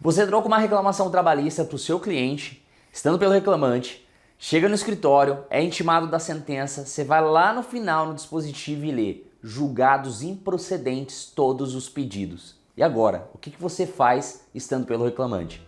Você entrou com uma reclamação trabalhista para o seu cliente, estando pelo reclamante, chega no escritório, é intimado da sentença, você vai lá no final no dispositivo e lê julgados improcedentes todos os pedidos. E agora, o que você faz estando pelo reclamante?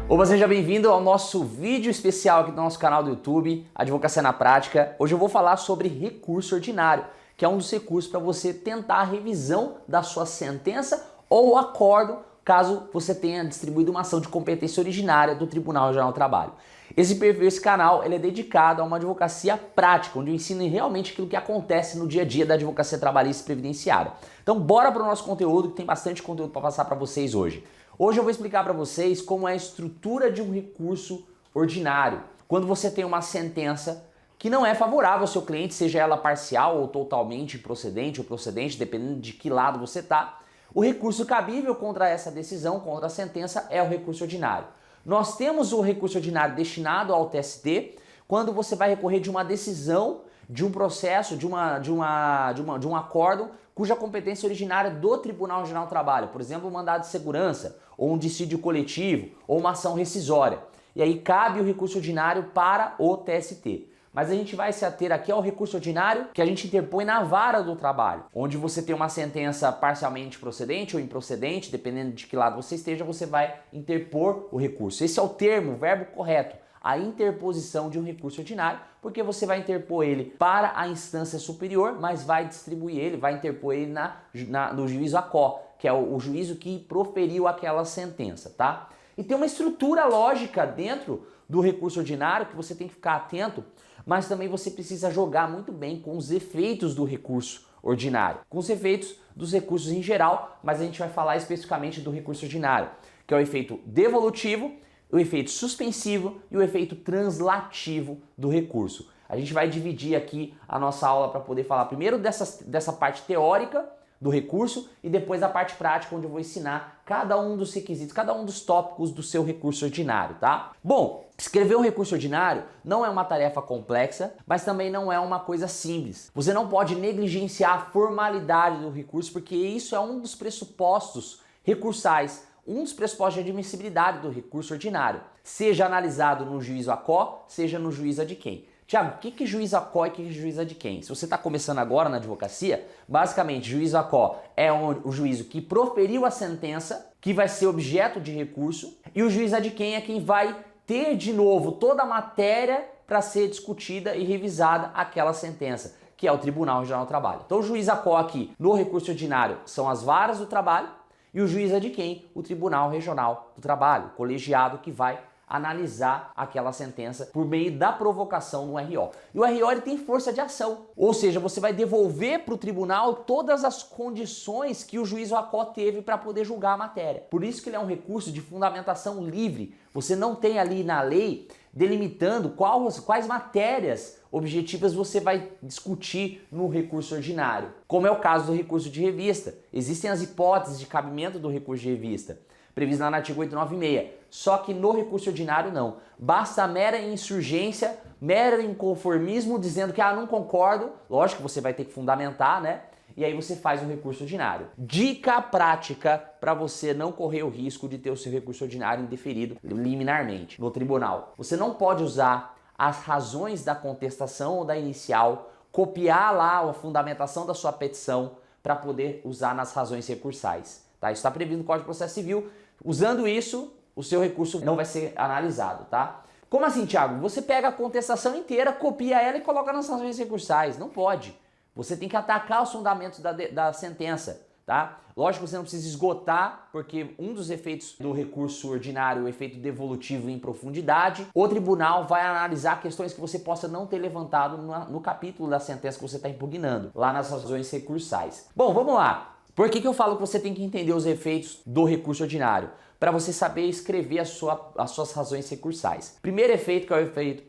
Ou seja bem-vindo ao nosso vídeo especial aqui do nosso canal do YouTube, Advocacia na Prática. Hoje eu vou falar sobre recurso ordinário, que é um dos recursos para você tentar a revisão da sua sentença ou acordo, caso você tenha distribuído uma ação de competência originária do Tribunal Regional do Trabalho. Esse canal ele é dedicado a uma advocacia prática, onde eu ensino realmente aquilo que acontece no dia a dia da advocacia trabalhista e previdenciária. Então bora para o nosso conteúdo, que tem bastante conteúdo para passar para vocês hoje. Hoje eu vou explicar para vocês como é a estrutura de um recurso ordinário. Quando você tem uma sentença que não é favorável ao seu cliente, seja ela parcial ou totalmente improcedente ou procedente, dependendo de que lado você está, o recurso cabível contra essa decisão, contra a sentença, é o recurso ordinário. Nós temos o recurso ordinário destinado ao TST quando você vai recorrer de uma decisão, de um processo, de um acórdão cuja competência originária do Tribunal Regional do Trabalho, por exemplo, um mandado de segurança, ou um dissídio coletivo, ou uma ação rescisória. E aí cabe o recurso ordinário para o TST. Mas a gente vai se ater aqui ao recurso ordinário que a gente interpõe na vara do trabalho, onde você tem uma sentença parcialmente procedente ou improcedente, dependendo de que lado você esteja, você vai interpor o recurso. Esse é o termo, o verbo correto, a interposição de um recurso ordinário, porque você vai interpor ele para a instância superior, mas vai distribuir ele, vai interpor ele no juízo ACO, que é o juízo que proferiu aquela sentença, tá? E tem uma estrutura lógica dentro do recurso ordinário que você tem que ficar atento, mas também você precisa jogar muito bem com os efeitos do recurso ordinário, com os efeitos dos recursos em geral, mas a gente vai falar especificamente do recurso ordinário, que é o efeito devolutivo, o efeito suspensivo e o efeito translativo do recurso. A gente vai dividir aqui a nossa aula para poder falar primeiro dessa parte teórica do recurso e depois da parte prática, onde eu vou ensinar cada um dos requisitos, cada um dos tópicos do seu recurso ordinário, tá? Bom, escrever um recurso ordinário não é uma tarefa complexa, mas também não é uma coisa simples. Você não pode negligenciar a formalidade do recurso, porque isso é um dos pressupostos recursais, um dos pressupostos de admissibilidade do recurso ordinário, seja analisado no juízo ACO, seja no juízo adquem. Tiago, o que é juízo ACO e o que é juízo adquem? Se você está começando agora na advocacia, basicamente juízo ACO é o juízo que proferiu a sentença, que vai ser objeto de recurso, e o juiz adquem é quem vai ter de novo toda a matéria para ser discutida e revisada aquela sentença, que é o Tribunal Regional do Trabalho. Então o juiz ACO aqui no recurso ordinário são as varas do trabalho e o juiz adquem o Tribunal Regional do Trabalho, o colegiado que vai analisar aquela sentença por meio da provocação no RO. E o RO ele tem força de ação, ou seja, você vai devolver para o tribunal todas as condições que o juiz ACO teve para poder julgar a matéria. Por isso que ele é um recurso de fundamentação livre. Você não tem ali na lei delimitando quais matérias objetivas você vai discutir no recurso ordinário, como é o caso do recurso de revista. Existem as hipóteses de cabimento do recurso de revista, previsto lá no artigo 896. Só que no recurso ordinário não. Basta a mera insurgência, mero inconformismo, dizendo que não concordo. Lógico que você vai ter que fundamentar, né? E aí você faz um recurso ordinário. Dica prática para você não correr o risco de ter o seu recurso ordinário indeferido liminarmente no tribunal. Você não pode usar as razões da contestação ou da inicial, copiar lá a fundamentação da sua petição para poder usar nas razões recursais. Tá? Isso está previsto no Código de Processo Civil. Usando isso, o seu recurso não vai ser analisado, tá? Como assim, Thiago? Você pega a contestação inteira, copia ela e coloca nas razões recursais. Não pode. Você tem que atacar os fundamentos da sentença, tá? Lógico que você não precisa esgotar, porque um dos efeitos do recurso ordinário é o efeito devolutivo em profundidade. O tribunal vai analisar questões que você possa não ter levantado no capítulo da sentença que você está impugnando, lá nas razões recursais. Bom, vamos lá. Por que eu falo que você tem que entender os efeitos do recurso ordinário? Para você saber escrever as suas razões recursais. Primeiro efeito, que é o efeito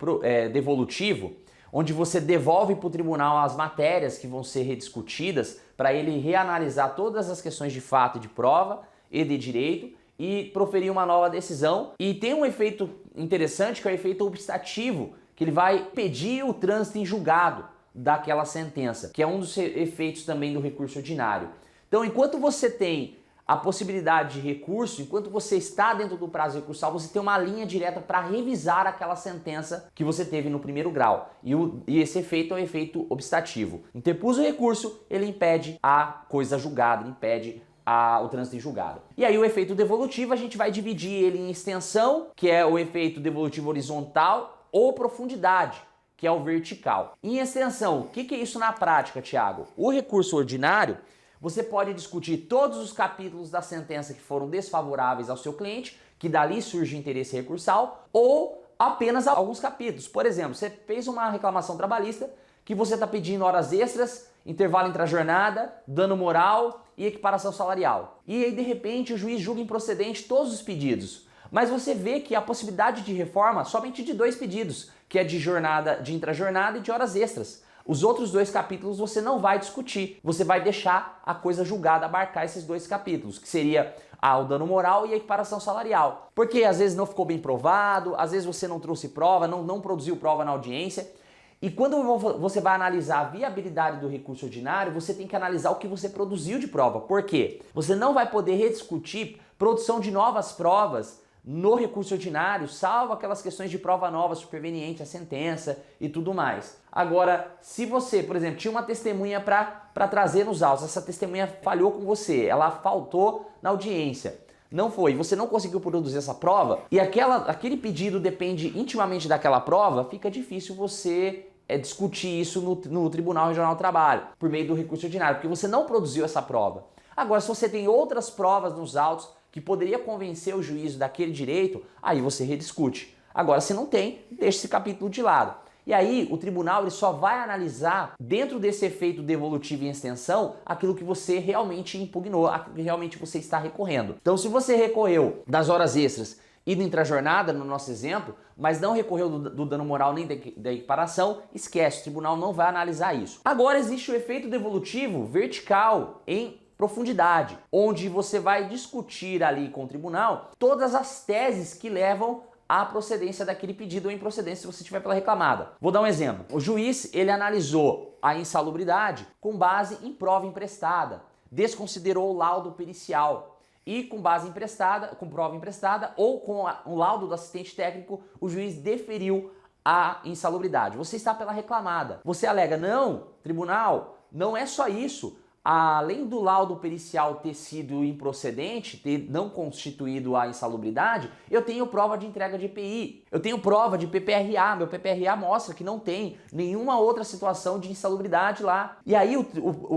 devolutivo, onde você devolve para o tribunal as matérias que vão ser rediscutidas para ele reanalisar todas as questões de fato e de prova e de direito e proferir uma nova decisão. E tem um efeito interessante que é o efeito obstativo, que ele vai impedir o trânsito em julgado. daquela sentença, que é um dos efeitos também do recurso ordinário. Então, enquanto você tem a possibilidade de recurso, enquanto você está dentro do prazo recursal, você tem uma linha direta para revisar aquela sentença que você teve no primeiro grau. E esse efeito é o efeito obstativo. Interpus o recurso, ele impede a coisa julgada, ele impede o trânsito em julgado. E aí o efeito devolutivo, a gente vai dividir ele em extensão, que é o efeito devolutivo horizontal, ou profundidade, que é o vertical. Em extensão, o que é isso na prática, Thiago? O recurso ordinário, você pode discutir todos os capítulos da sentença que foram desfavoráveis ao seu cliente, que dali surge interesse recursal, ou apenas alguns capítulos. Por exemplo, você fez uma reclamação trabalhista que você está pedindo horas extras, intervalo intra-jornada, dano moral e equiparação salarial. E aí, de repente, o juiz julga improcedente todos os pedidos. Mas você vê que a possibilidade de reforma somente de 2 pedidos, que é de jornada, de intra-jornada e de horas extras. Os outros 2 capítulos você não vai discutir, você vai deixar a coisa julgada abarcar esses 2 capítulos, que seria o dano moral e a equiparação salarial. Porque às vezes não ficou bem provado, às vezes você não trouxe prova, não produziu prova na audiência. E quando você vai analisar a viabilidade do recurso ordinário, você tem que analisar o que você produziu de prova. Por quê? Você não vai poder rediscutir produção de novas provas no recurso ordinário, salvo aquelas questões de prova nova superveniente à sentença e tudo mais. Agora, se você, por exemplo, tinha uma testemunha para trazer nos autos, essa testemunha falhou com você, ela faltou na audiência, não foi, você não conseguiu produzir essa prova, e aquele pedido depende intimamente daquela prova, fica difícil você discutir isso no Tribunal Regional do Trabalho, por meio do recurso ordinário, porque você não produziu essa prova. Agora, se você tem outras provas nos autos que poderia convencer o juízo daquele direito, aí você rediscute. Agora, se não tem, deixa esse capítulo de lado. E aí, o tribunal ele só vai analisar, dentro desse efeito devolutivo em extensão, aquilo que você realmente impugnou, aquilo que realmente você está recorrendo. Então, se você recorreu das horas extras e do intrajornada, no nosso exemplo, mas não recorreu do dano moral nem da equiparação, esquece, o tribunal não vai analisar isso. Agora, existe o efeito devolutivo vertical em profundidade, onde você vai discutir ali com o tribunal todas as teses que levam à procedência daquele pedido ou improcedência se você tiver pela reclamada. Vou dar um exemplo. O juiz, ele analisou a insalubridade com base em prova emprestada, desconsiderou o laudo pericial e com prova emprestada ou com o laudo do assistente técnico, o juiz deferiu a insalubridade. Você está pela reclamada. Você alega, não, tribunal, não é só isso. Além do laudo pericial ter sido improcedente, ter não constituído a insalubridade, eu tenho prova de entrega de EPI, eu tenho prova de PPRA, meu PPRA mostra que não tem nenhuma outra situação de insalubridade lá. E aí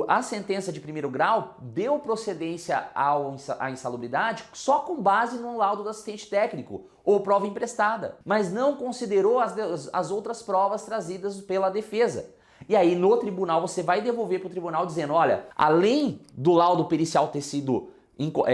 a sentença de primeiro grau deu procedência à insalubridade só com base no laudo do assistente técnico ou prova emprestada, mas não considerou as outras provas trazidas pela defesa. E aí no tribunal você vai devolver para o tribunal dizendo, olha, além do laudo pericial ter sido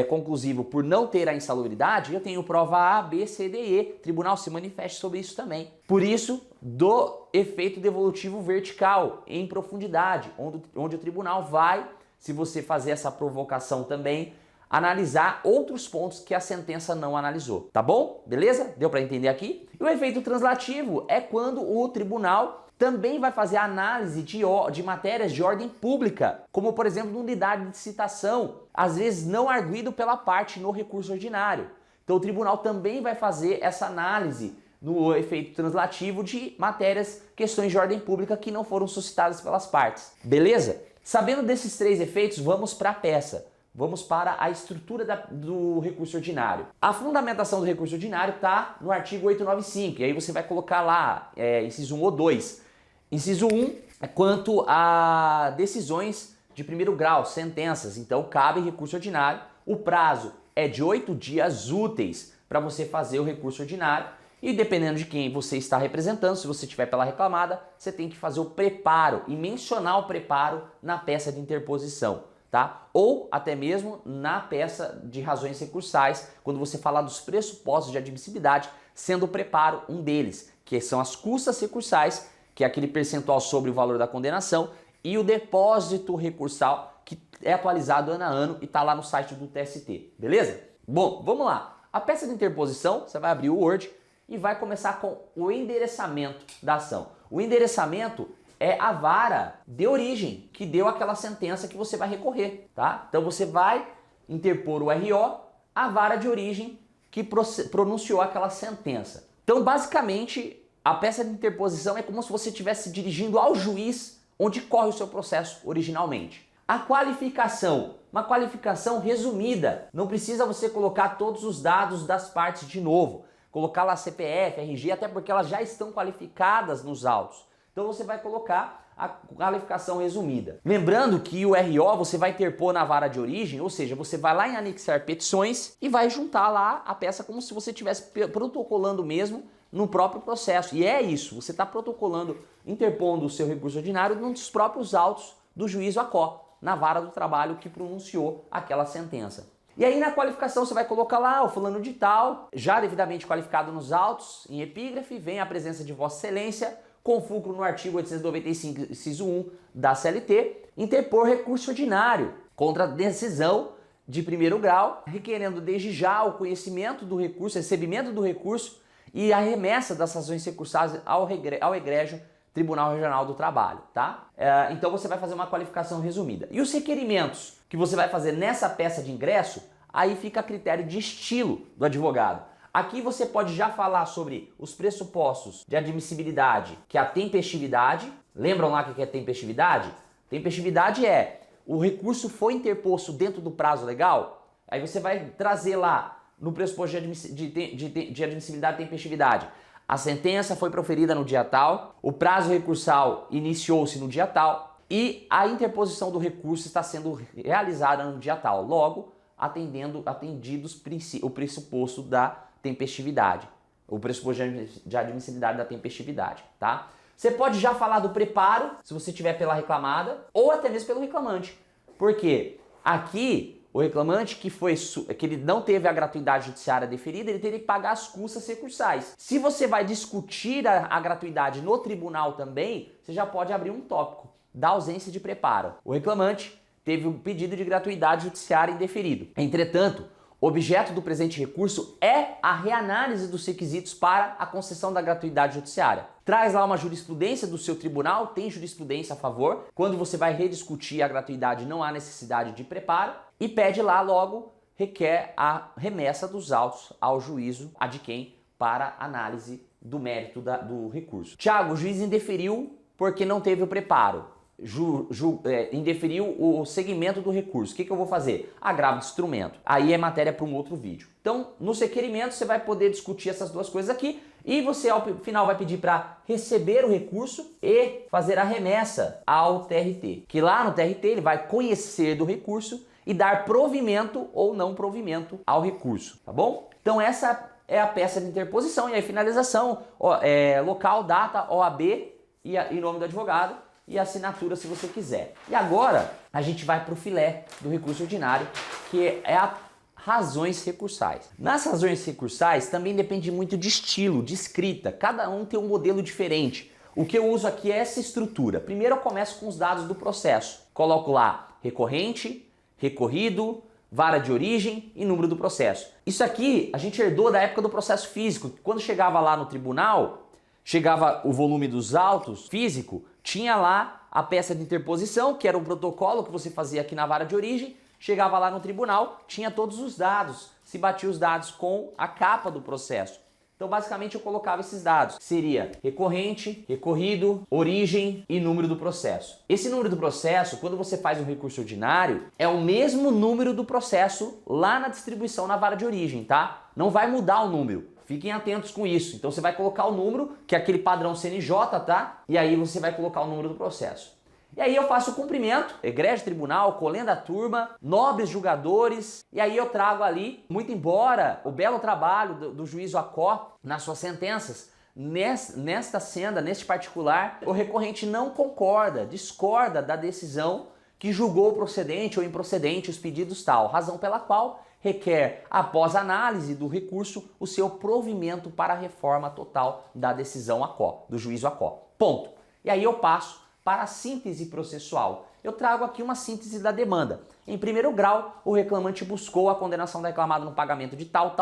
conclusivo por não ter a insalubridade, eu tenho prova A, B, C, D, E. Tribunal se manifeste sobre isso também. Por isso, do efeito devolutivo vertical em profundidade, onde o tribunal vai, se você fazer essa provocação também, analisar outros pontos que a sentença não analisou, tá bom? Beleza? Deu para entender aqui? E o efeito translativo é quando o tribunal também vai fazer análise de matérias de ordem pública, como por exemplo, nulidade de citação, às vezes não arguido pela parte no recurso ordinário. Então o tribunal também vai fazer essa análise no efeito translativo de matérias, questões de ordem pública que não foram suscitadas pelas partes. Beleza? Sabendo desses 3 efeitos, vamos para a peça. Vamos para a estrutura do recurso ordinário. A fundamentação do recurso ordinário está no artigo 895, e aí você vai colocar lá, inciso 1 ou 2. Inciso 1 é quanto a decisões de primeiro grau, sentenças, então cabe recurso ordinário. O prazo é de 8 dias úteis para você fazer o recurso ordinário e dependendo de quem você está representando, se você tiver pela reclamada, você tem que fazer o preparo e mencionar o preparo na peça de interposição, tá? Ou até mesmo na peça de razões recursais, quando você falar dos pressupostos de admissibilidade, sendo o preparo um deles, que são as custas recursais, que é aquele percentual sobre o valor da condenação, e o depósito recursal, que é atualizado ano a ano e está lá no site do TST, beleza? Bom, vamos lá. A peça de interposição, você vai abrir o Word e vai começar com o endereçamento da ação. O endereçamento é a vara de origem que deu aquela sentença que você vai recorrer, tá? Então você vai interpor o RO, a vara de origem que pronunciou aquela sentença. Então, basicamente, a peça de interposição é como se você estivesse dirigindo ao juiz onde corre o seu processo originalmente. A qualificação, uma qualificação resumida. Não precisa você colocar todos os dados das partes de novo. Colocar lá CPF, RG, até porque elas já estão qualificadas nos autos. Então você vai colocar a qualificação resumida. Lembrando que o RO você vai interpor na vara de origem, ou seja, você vai lá em anexar petições e vai juntar lá a peça como se você estivesse protocolando mesmo no próprio processo. E é isso, você está protocolando, interpondo o seu recurso ordinário nos próprios autos do juízo ACO, na vara do trabalho que pronunciou aquela sentença. E aí na qualificação você vai colocar lá o fulano de tal, já devidamente qualificado nos autos, em epígrafe, vem a presença de Vossa Excelência, com fulcro no artigo 895, inciso 1 da CLT, interpor recurso ordinário contra a decisão de primeiro grau, requerendo desde já o conhecimento do recurso, recebimento do recurso e a remessa das razões recursais ao egrégio Tribunal Regional do Trabalho, tá? Então você vai fazer uma qualificação resumida. E os requerimentos que você vai fazer nessa peça de ingresso, aí fica a critério de estilo do advogado. Aqui você pode já falar sobre os pressupostos de admissibilidade, que é a tempestividade. Lembram lá o que é tempestividade? Tempestividade é o recurso foi interposto dentro do prazo legal, aí você vai trazer lá no pressuposto de admissibilidade e tempestividade. A sentença foi proferida no dia tal, o prazo recursal iniciou-se no dia tal e a interposição do recurso está sendo realizada no dia tal. Logo, atendidos o pressuposto da tempestividade, o pressuposto de admissibilidade da tempestividade, tá? Você pode já falar do preparo, se você tiver pela reclamada, ou até mesmo pelo reclamante. Por quê? Aqui, o reclamante que ele não teve a gratuidade judiciária deferida, ele teria que pagar as custas recursais. Se você vai discutir a gratuidade no tribunal também, você já pode abrir um tópico da ausência de preparo. O reclamante teve um pedido de gratuidade judiciária indeferido. Entretanto, o objeto do presente recurso é a reanálise dos requisitos para a concessão da gratuidade judiciária. Traz lá uma jurisprudência do seu tribunal, tem jurisprudência a favor. Quando você vai rediscutir a gratuidade, não há necessidade de preparo. E pede lá logo, requer a remessa dos autos ao juízo adquém para análise do mérito do recurso. Tiago, o juiz indeferiu porque não teve o preparo. Indeferiu o segmento do recurso. O que eu vou fazer? Agravo de instrumento. Aí é matéria para um outro vídeo. Então, nos requerimentos você vai poder discutir essas duas coisas aqui e você ao final vai pedir para receber o recurso e fazer a remessa ao TRT. Que lá no TRT ele vai conhecer do recurso e dar provimento ou não provimento ao recurso, tá bom? Então essa é a peça de interposição e aí finalização, local, data, OAB e nome do advogado e assinatura se você quiser. E agora a gente vai para o filé do recurso ordinário, que é a razões recursais. Nas razões recursais também depende muito de estilo, de escrita, cada um tem um modelo diferente. O que eu uso aqui é essa estrutura. Primeiro eu começo com os dados do processo, coloco lá recorrente, recorrido, vara de origem e número do processo. Isso aqui a gente herdou da época do processo físico. Quando chegava lá no tribunal, chegava o volume dos autos físico, tinha lá a peça de interposição, que era um protocolo que você fazia aqui na vara de origem, chegava lá no tribunal, tinha todos os dados, se batia os dados com a capa do processo. Então, basicamente, eu colocava esses dados. Seria recorrente, recorrido, origem e número do processo. Esse número do processo, quando você faz um recurso ordinário, é o mesmo número do processo lá na distribuição na vara de origem, tá? Não vai mudar o número. Fiquem atentos com isso. Então, você vai colocar o número, que é aquele padrão CNJ, tá? E aí você vai colocar o número do processo. E aí eu faço o cumprimento, egrégio tribunal, colenda turma, nobres julgadores, e aí eu trago ali, muito embora o belo trabalho do juízo ACO nas suas sentenças, nesta senda, neste particular, o recorrente não concorda, discorda da decisão que julgou procedente ou improcedente os pedidos tal, razão pela qual requer, após análise do recurso, o seu provimento para a reforma total da decisão ACO, do juízo ACO. Ponto. E aí eu passo para a síntese processual. Eu trago aqui uma síntese da demanda. Em primeiro grau, o reclamante buscou a condenação da reclamada no pagamento de tal.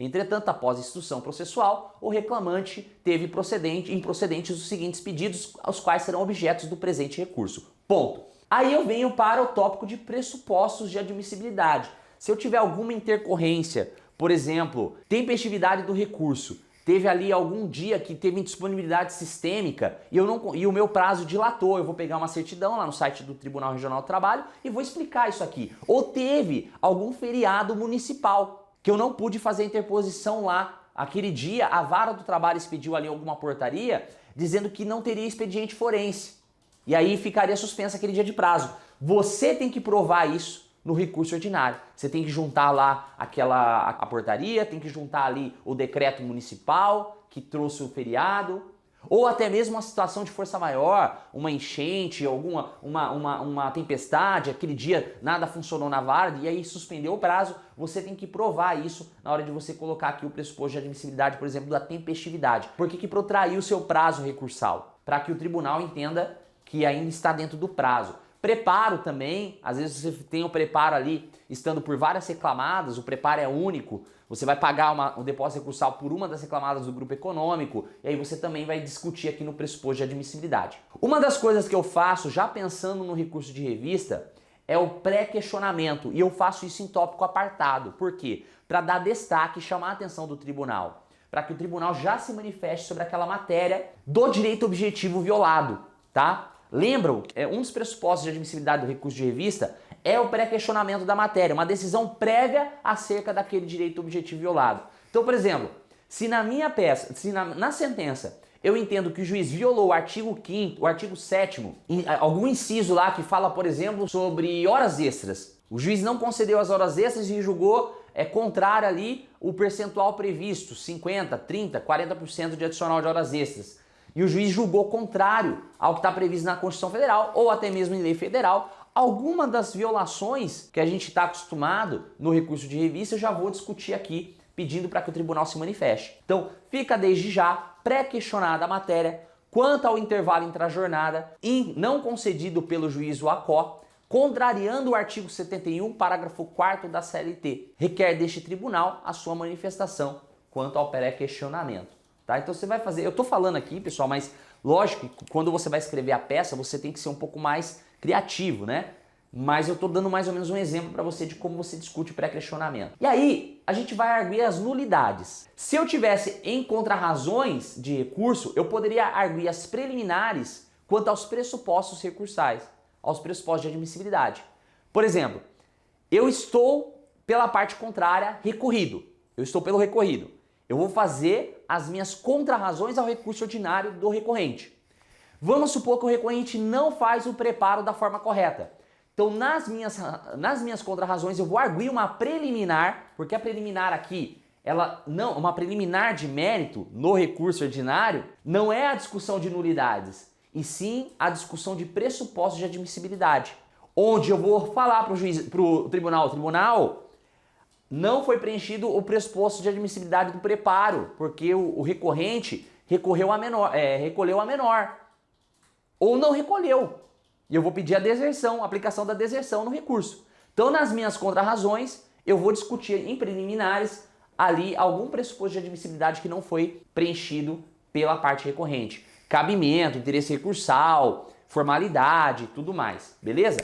Entretanto, após a instrução processual, o reclamante teve improcedentes os seguintes pedidos, os quais serão objetos do presente recurso. Ponto. Aí eu venho para o tópico de pressupostos de admissibilidade. Se eu tiver alguma intercorrência, por exemplo, tempestividade do recurso, teve ali algum dia que teve indisponibilidade sistêmica e o meu prazo dilatou, eu vou pegar uma certidão lá no site do Tribunal Regional do Trabalho e vou explicar isso aqui. Ou teve algum feriado municipal que eu não pude fazer a interposição lá. Aquele dia a vara do trabalho expediu ali alguma portaria dizendo que não teria expediente forense. E aí ficaria suspenso aquele dia de prazo. Você tem que provar isso no recurso ordinário. Você tem que juntar lá a portaria, tem que juntar ali o decreto municipal que trouxe o feriado, ou até mesmo uma situação de força maior, uma enchente, uma tempestade, aquele dia nada funcionou na vara e aí suspendeu o prazo. Você tem que provar isso na hora de você colocar aqui o pressuposto de admissibilidade, por exemplo, da tempestividade. Por que protraiu o seu prazo recursal? Para que o tribunal entenda que ainda está dentro do prazo. Preparo também, às vezes você tem o preparo ali, estando por várias reclamadas, o preparo é único, você vai pagar o depósito recursal por uma das reclamadas do grupo econômico, e aí você também vai discutir aqui no pressuposto de admissibilidade. Uma das coisas que eu faço, já pensando no recurso de revista, é o pré-questionamento, e eu faço isso em tópico apartado. Por quê? Para dar destaque e chamar a atenção do tribunal, para que o tribunal já se manifeste sobre aquela matéria do direito objetivo violado, tá? Lembram, um dos pressupostos de admissibilidade do recurso de revista é o pré-questionamento da matéria, uma decisão prévia acerca daquele direito objetivo violado. Então, por exemplo, se na minha peça, na sentença, eu entendo que o juiz violou o artigo 5º, o artigo 7º, algum inciso lá que fala, por exemplo, sobre horas extras. O juiz não concedeu as horas extras e julgou contrário ali o percentual previsto, 50%, 30%, 40% de adicional de horas extras. E o juiz julgou contrário ao que está previsto na Constituição Federal ou até mesmo em lei federal. Alguma das violações que a gente está acostumado no recurso de revista eu já vou discutir aqui, pedindo para que o tribunal se manifeste. Então, fica desde já pré-questionada a matéria quanto ao intervalo intrajornada não concedido pelo juiz o ACO, contrariando o artigo 71, parágrafo 4º da CLT. Requer deste tribunal a sua manifestação quanto ao pré-questionamento. Tá? Então você vai fazer, eu estou falando aqui, pessoal, mas lógico que quando você vai escrever a peça, você tem que ser um pouco mais criativo, né? Mas eu estou dando mais ou menos um exemplo para você de como você discute o pré-questionamento. E aí, a gente vai arguir as nulidades. Se eu tivesse em contrarrazões de recurso, eu poderia arguir as preliminares quanto aos pressupostos recursais, aos pressupostos de admissibilidade. Por exemplo, eu estou pela parte contrária recorrido. Eu estou pelo recorrido. Eu vou fazer as minhas contrarrazões ao recurso ordinário do recorrente. Vamos supor que o recorrente não faz o preparo da forma correta. Então, nas minhas contrarrazões, eu vou arguir uma preliminar, porque a preliminar aqui, uma preliminar de mérito no recurso ordinário, não é a discussão de nulidades, e sim a discussão de pressupostos de admissibilidade, onde eu vou falar para o tribunal, não foi preenchido o pressuposto de admissibilidade do preparo, porque o recorrente recolheu a menor. Ou não recolheu. E eu vou pedir a deserção, a aplicação da deserção no recurso. Então, nas minhas contrarrazões, eu vou discutir em preliminares ali algum pressuposto de admissibilidade que não foi preenchido pela parte recorrente. Cabimento, interesse recursal, formalidade, tudo mais. Beleza?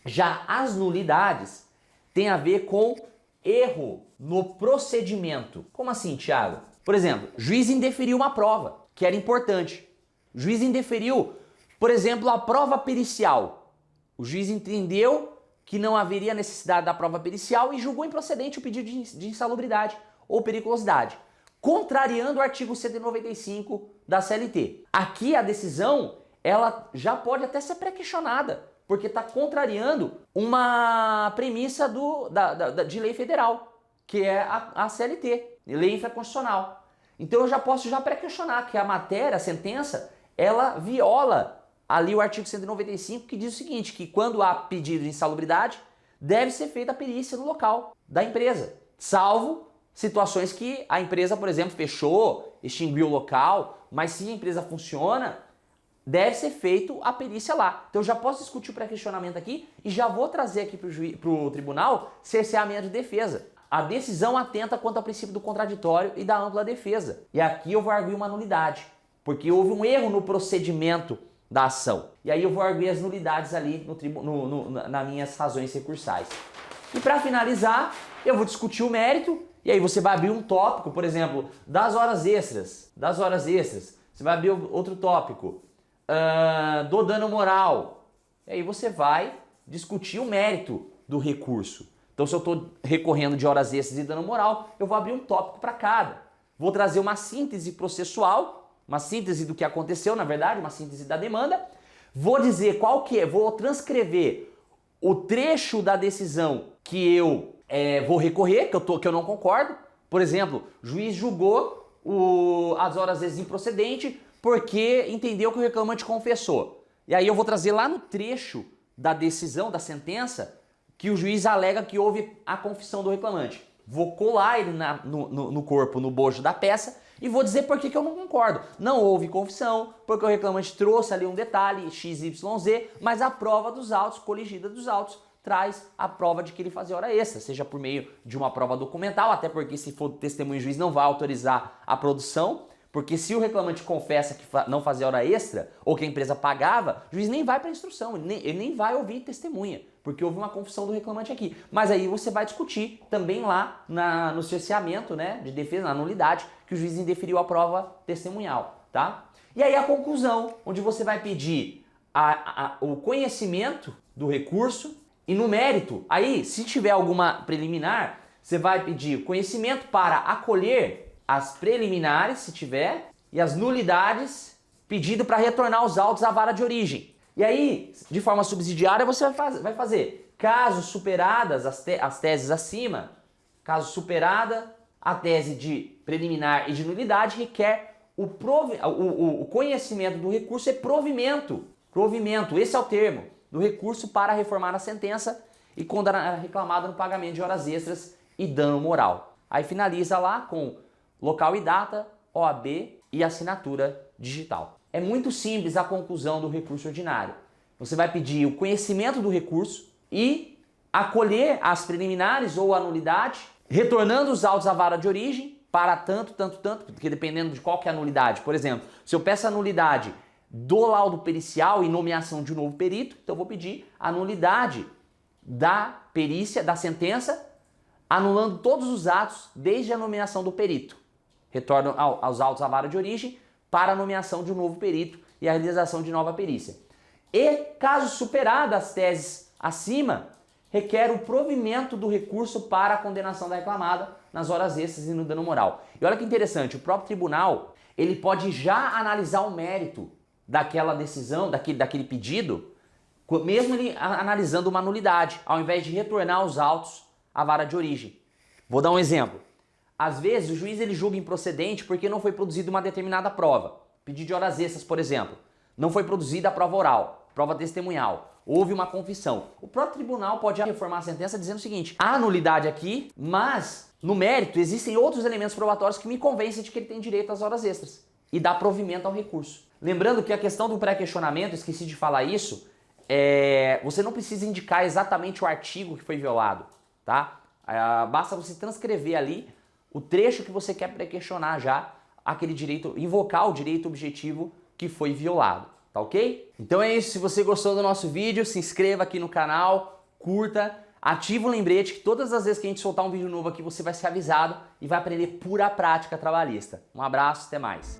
Já as nulidades têm a ver com erro no procedimento. Como assim, Thiago? Por exemplo, juiz indeferiu uma prova, que era importante. O juiz indeferiu, por exemplo, a prova pericial. O juiz entendeu que não haveria necessidade da prova pericial e julgou improcedente o pedido de insalubridade ou periculosidade, contrariando o artigo 195 da CLT. Aqui a decisão, ela já pode até ser pré-questionada, porque está contrariando uma premissa de lei federal, que é a CLT, lei infraconstitucional. Então eu já posso pré-questionar que a matéria, a sentença, ela viola ali o artigo 195, que diz o seguinte, que quando há pedido de insalubridade, deve ser feita a perícia no local da empresa, salvo situações que a empresa, por exemplo, fechou, extinguiu o local, mas se a empresa funciona, deve ser feito a perícia lá. Então eu já posso discutir o pré-questionamento aqui e já vou trazer aqui para o tribunal cerceamento de defesa. A decisão atenta quanto ao princípio do contraditório e da ampla defesa. E aqui eu vou arguir uma nulidade, porque houve um erro no procedimento da ação. E aí eu vou arguir as nulidades ali nas minhas razões recursais. E para finalizar, eu vou discutir o mérito, e aí você vai abrir um tópico, por exemplo, das horas extras. Você vai abrir outro tópico, do dano moral. E aí você vai discutir o mérito do recurso. Então, se eu estou recorrendo de horas extras e dano moral, eu vou abrir um tópico para cada. Vou trazer uma síntese processual, uma síntese do que aconteceu, na verdade, uma síntese da demanda. Vou dizer qual que é, vou transcrever o trecho da decisão que eu vou recorrer, que eu não concordo. Por exemplo, o juiz julgou as horas extras improcedente porque entendeu que o reclamante confessou. E aí eu vou trazer lá no trecho da decisão, da sentença, que o juiz alega que houve a confissão do reclamante. Vou colar ele no corpo, no bojo da peça, e vou dizer por que eu não concordo. Não houve confissão, porque o reclamante trouxe ali um detalhe, XYZ, mas a prova dos autos, coligida dos autos, traz a prova de que ele fazia hora extra, seja por meio de uma prova documental, até porque se for testemunho, o juiz não vai autorizar a produção, porque se o reclamante confessa que não fazia hora extra, ou que a empresa pagava, o juiz nem vai para a instrução, ele nem vai ouvir testemunha, porque houve uma confissão do reclamante aqui. Mas aí você vai discutir também lá no cerceamento, né, de defesa, na nulidade, que o juiz indeferiu a prova testemunhal, tá? E aí a conclusão, onde você vai pedir o conhecimento do recurso e no mérito, aí se tiver alguma preliminar, você vai pedir conhecimento para acolher as preliminares, se tiver, e as nulidades, pedido para retornar os autos à vara de origem. E aí, de forma subsidiária, você vai fazer, caso superadas as teses acima, caso superada a tese de preliminar e de nulidade, requer o conhecimento do recurso é provimento. Provimento, esse é o termo, do recurso para reformar a sentença e condenar reclamado no pagamento de horas extras e dano moral. Aí finaliza lá com local e data, OAB e assinatura digital. É muito simples a conclusão do recurso ordinário. Você vai pedir o conhecimento do recurso e acolher as preliminares ou a nulidade, retornando os autos à vara de origem para tanto, porque dependendo de qual que é a nulidade. Por exemplo, se eu peço a nulidade do laudo pericial e nomeação de um novo perito, então eu vou pedir a nulidade da perícia, da sentença, anulando todos os atos desde a nomeação do perito. Retorno aos autos à vara de origem para a nomeação de um novo perito e a realização de nova perícia. E, caso superadas as teses acima, requer o provimento do recurso para a condenação da reclamada nas horas extras e no dano moral. E olha que interessante, o próprio tribunal ele pode já analisar o mérito daquela decisão, daquele pedido, mesmo ele analisando uma nulidade, ao invés de retornar os autos à vara de origem. Vou dar um exemplo. Às vezes o juiz ele julga improcedente porque não foi produzida uma determinada prova. Pedido de horas extras, por exemplo. Não foi produzida a prova oral, prova testemunhal. Houve uma confissão. O próprio tribunal pode reformar a sentença dizendo o seguinte: há nulidade aqui, mas no mérito existem outros elementos probatórios que me convencem de que ele tem direito às horas extras. E dá provimento ao recurso. Lembrando que a questão do pré-questionamento, esqueci de falar isso, você não precisa indicar exatamente o artigo que foi violado, tá? Basta você transcrever ali o trecho que você quer pré-questionar já aquele direito, invocar o direito objetivo que foi violado, tá ok? Então é isso, se você gostou do nosso vídeo, se inscreva aqui no canal, curta, ativa o lembrete que todas as vezes que a gente soltar um vídeo novo aqui você vai ser avisado e vai aprender pura prática trabalhista. Um abraço, até mais!